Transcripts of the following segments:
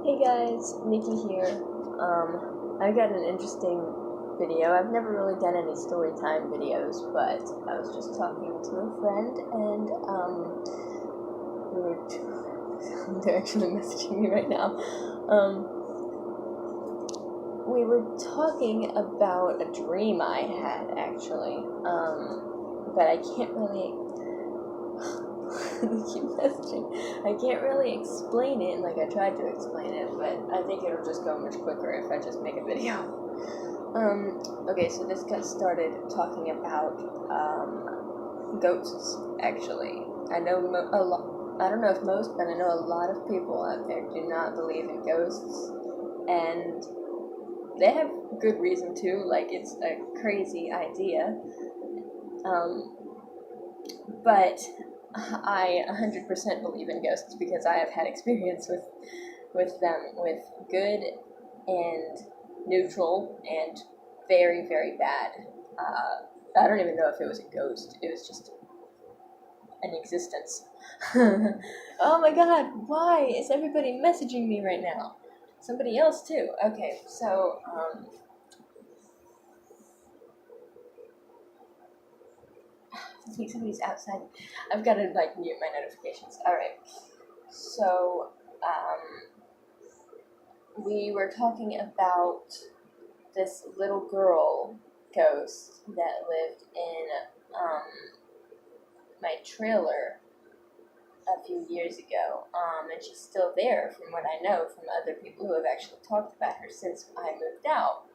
Hey guys, Nikki here. I got an interesting video. I've never really done any Storytime videos, but I was just talking to a friend and they're actually messaging me right now. We were talking about a dream I had actually, but I can't really they keep messaging. I can't really explain it, like I tried to explain it, but I think it'll just go much quicker if I just make a video. Okay, so this got started talking about ghosts. Actually, I know a lot. I don't know if most, but I know a lot of people out there do not believe in ghosts, and they have good reason to. Like, it's a crazy idea. But I 100% believe in ghosts because I have had experience with them, with good and neutral and very, very bad. I don't even know if it was a ghost. It was just an existence. Oh my god, why is everybody messaging me right now? Somebody else too. Okay, so, I think somebody's outside. I've got to, mute my notifications. Alright. So, we were talking about this little girl ghost that lived in, my trailer a few years ago. And she's still there from what I know from other people who have actually talked about her since I moved out.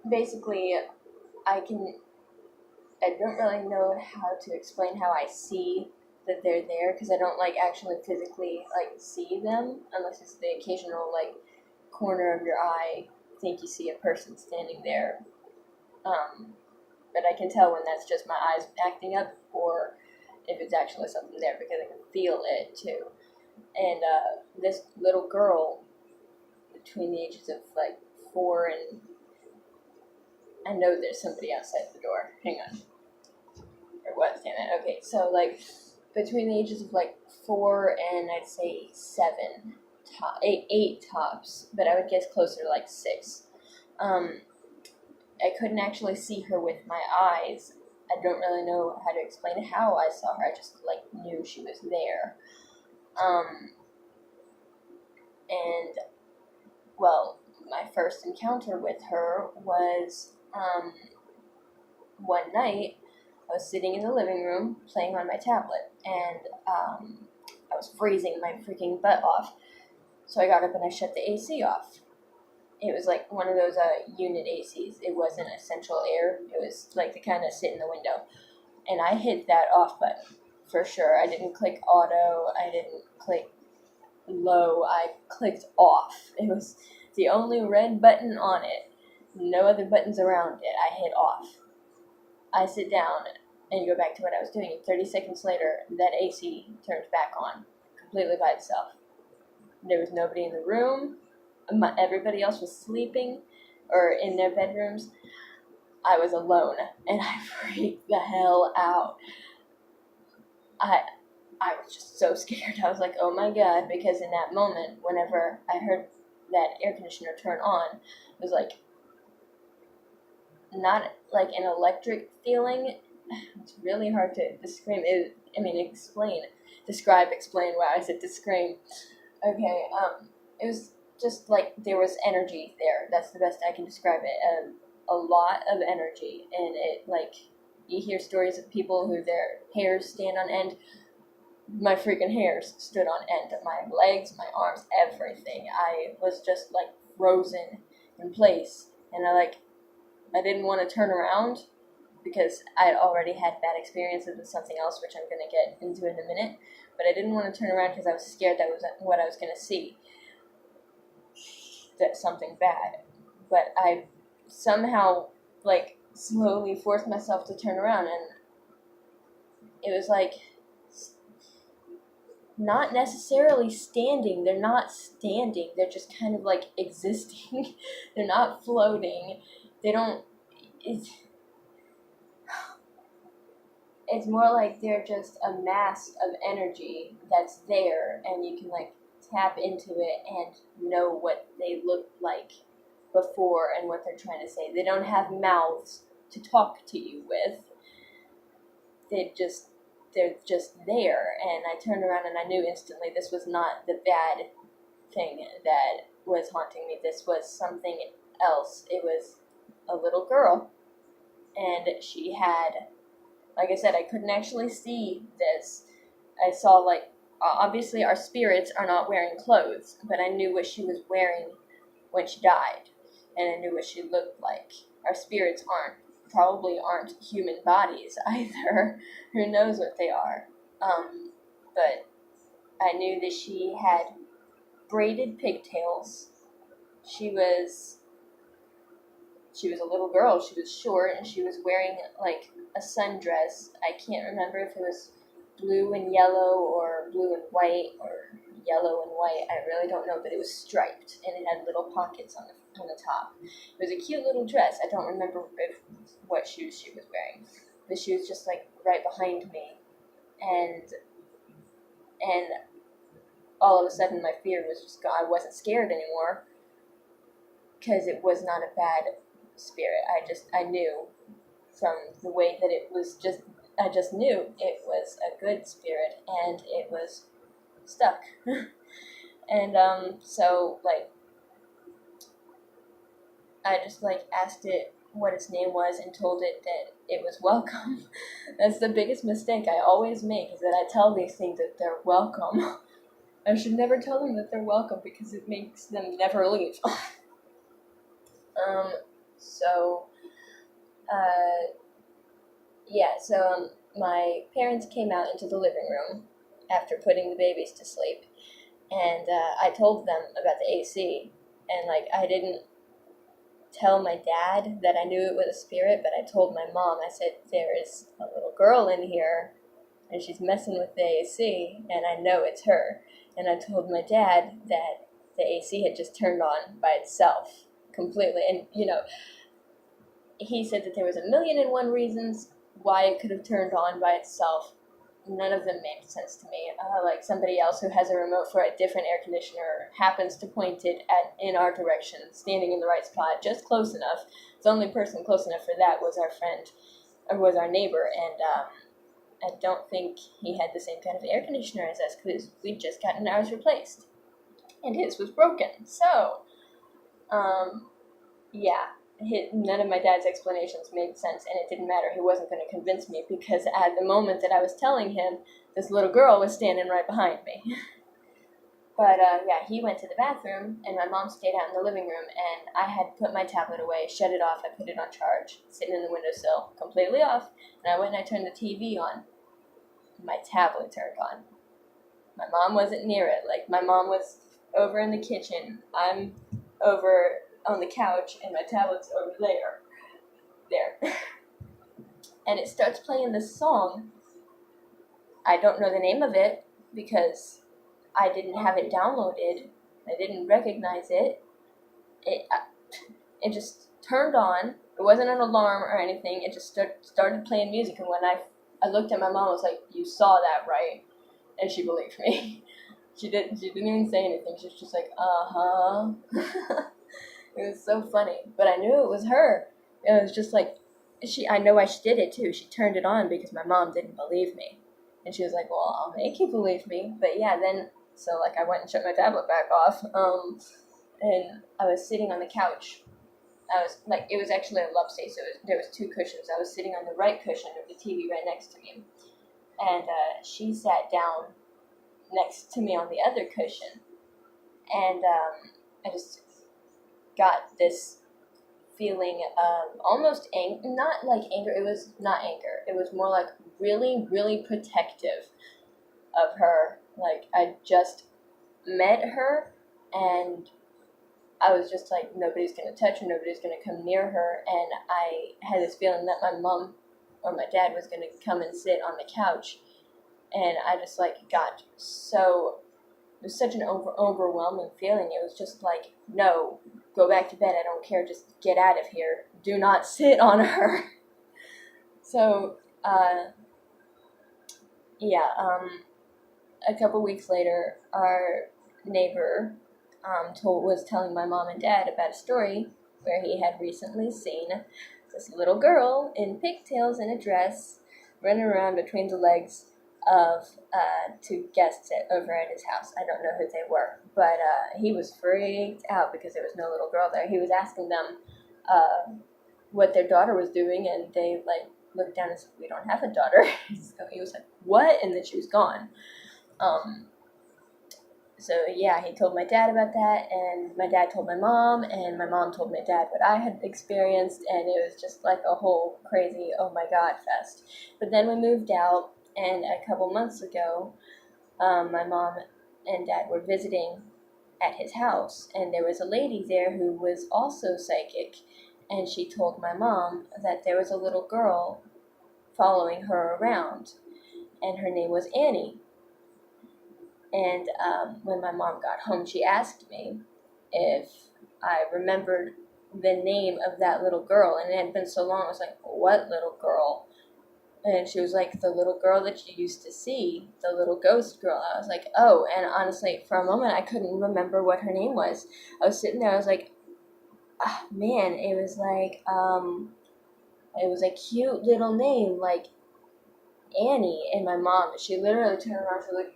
Basically, I don't really know how to explain how I see that they're there, because I don't, actually physically, see them, unless it's the occasional, corner of your eye, think you see a person standing there. But I can tell when that's just my eyes acting up, or if it's actually something there, because I can feel it, too. And, this little girl, between the ages of, 4 and... I know there's somebody outside the door. Hang on. Or what? Damn it. Okay, so, between the ages of, 4 and, I'd say 7, 8 tops, but I would guess closer to, 6. I couldn't actually see her with my eyes. I don't really know how to explain how I saw her. I just, knew she was there. And, well, my first encounter with her was, one night, I was sitting in the living room playing on my tablet, and I was freezing my freaking butt off. So I got up and I shut the AC off. It was one of those unit ACs. It wasn't a central air. It was the kind that sit in the window. And I hit that off button for sure. I didn't click auto. I didn't click low. I clicked off. It was the only red button on it. No other buttons around it. I hit off. I sit down and go back to what I was doing. 30 seconds later, that AC turns back on, completely by itself. There was nobody in the room. Everybody else was sleeping or in their bedrooms. I was alone, and I freaked the hell out. I was just so scared. I was like, oh my god, because in that moment, whenever I heard that air conditioner turn on, it was not an electric feeling. It's really hard to describe. Explain. Wow, I said to scream. Okay, it was just there was energy there. That's the best I can describe it. A lot of energy, and it you hear stories of people who their hairs stand on end. My freaking hairs stood on end. My legs, my arms, everything. I was just frozen in place, and I didn't want to turn around because I had already had bad experiences with something else, which I'm going to get into in a minute. But I didn't want to turn around because I was scared that was what I was going to see. That something bad. But I somehow, slowly forced myself to turn around, and it was not necessarily standing. They're not standing. They're just kind of existing. They're not floating. They don't... It's more they're just a mass of energy that's there, and you can tap into it and know what they look like before and what they're trying to say. They don't have mouths to talk to you with. They're just there. And I turned around and I knew instantly this was not the bad thing that was haunting me. This was something else. It was a little girl, and she had, like I said, I couldn't actually see this. I saw, like, obviously our spirits are not wearing clothes, but I knew what she was wearing when she died, and I knew what she looked like. Our spirits probably aren't human bodies either. Who knows what they are? But I knew that she had braided pigtails. She was a little girl. She was short, and she was wearing, like, a sundress. I can't remember if it was blue and yellow or blue and white or yellow and white. I really don't know, but it was striped, and it had little pockets on the top. It was a cute little dress. I don't remember what shoes she was wearing. But she was just, like, right behind me, and all of a sudden my fear was just gone. I wasn't scared anymore, because it was not a bad spirit. I knew from the way that it was I just knew it was a good spirit, and it was stuck. And, so, like, I just, like, asked it what its name was and told it that it was welcome. That's the biggest mistake I always make, is that I tell these things that they're welcome. I should never tell them that they're welcome, because it makes them never leave. My parents came out into the living room after putting the babies to sleep, and I told them about the AC, and, like, I didn't tell my dad that I knew it was a spirit, but I told my mom. I said, there is a little girl in here, and she's messing with the AC, and I know it's her. And I told my dad that the AC had just turned on by itself completely, and, he said that there was 1,000,001 reasons why it could have turned on by itself. None of them made sense to me. Like, somebody else who has a remote for a different air conditioner happens to point it in our direction, standing in the right spot, just close enough. The only person close enough for that was our friend, or was our neighbor, and I don't think he had the same kind of air conditioner as us, because we'd just gotten ours replaced, and his was broken. So, none of my dad's explanations made sense, and it didn't matter. He wasn't going to convince me, because at the moment that I was telling him, this little girl was standing right behind me. But, he went to the bathroom, and my mom stayed out in the living room, and I had put my tablet away, shut it off, I put it on charge, sitting in the windowsill, completely off, and I went and I turned the TV on. My tablet turned on. My mom wasn't near it. Like, my mom was over in the kitchen. I'm over on the couch, and my tablet's over there. And it starts playing this song. I don't know the name of it, because I didn't have it downloaded. I didn't recognize it. It just turned on. It wasn't an alarm or anything. It just started playing music, and when I looked at my mom, I was like, "You saw that, right?" And she believed me. She didn't even say anything. She was just like, "Uh-huh." It was so funny, but I knew it was her. It was just like, I know why she did it too. She turned it on because my mom didn't believe me. And she was like, well, I'll make you believe me. But yeah, then, so, like, I went and shut my tablet back off, and I was sitting on the couch. I was, like, it was actually a love seat, so there was 2 cushions. I was sitting on the right cushion of the TV right next to me. And she sat down next to me on the other cushion. And I just got this feeling of almost not like anger. It was not anger. It was more like really, really protective of her. Like, I just met her, and I was just like, nobody's going to touch her, nobody's going to come near her, and I had this feeling that my mom or my dad was going to come and sit on the couch, and I just, like, got so, it was such an overwhelming feeling. It was just like, no, go back to bed, I don't care, just get out of here, do not sit on her. So, a couple weeks later, our neighbor was telling my mom and dad about a story where he had recently seen this little girl in pigtails and a dress running around between the legs of two guests over at his house. I don't know who they were, but he was freaked out because there was no little girl there. He was asking them what their daughter was doing, and they looked down and said, "We don't have a daughter." So he was like, "What?" And then she was gone. So yeah, he told my dad about that, and my dad told my mom, and my mom told my dad what I had experienced, and it was just like a whole crazy, oh my god fest. But then we moved out, and a couple months ago, my mom and dad were visiting at his house, and there was a lady there who was also psychic, and she told my mom that there was a little girl following her around, and her name was Annie. And when my mom got home, she asked me if I remembered the name of that little girl. And it had been so long, I was like, "What little girl?" And she was like, "The little girl that you used to see, the little ghost girl." I was like, "Oh." And honestly, for a moment, I couldn't remember what her name was. I was sitting there, I was like, "Ah, man," it was a cute little name, like Annie. And my mom, she literally turned around, she was like,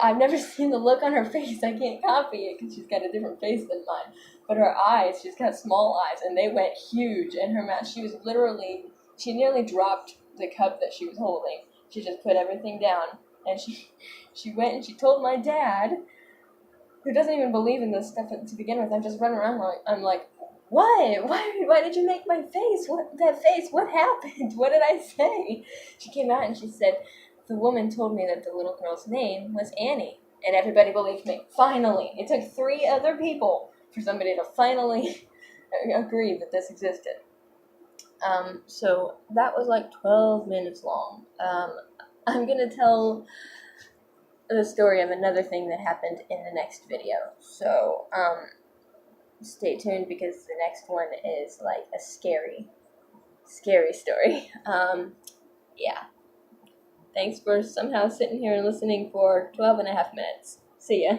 I've never seen the look on her face. I can't copy it because she's got a different face than mine. But her eyes, she's got small eyes, and they went huge. And her mouth, she nearly dropped the cup that she was holding. She just put everything down. And she went and she told my dad, who doesn't even believe in this stuff to begin with. I'm just running around I'm like, "What? Why did you make my face? That face? What happened? What did I say?" She came out and she said, "The woman told me that the little girl's name was Annie." And everybody believed me. Finally. It took 3 other people for somebody to finally agree that this existed. So that was like 12 minutes long. I'm going to tell the story of another thing that happened in the next video. So stay tuned because the next one is like a scary story. Yeah. Thanks for somehow sitting here and listening for 12 and a half minutes. See ya.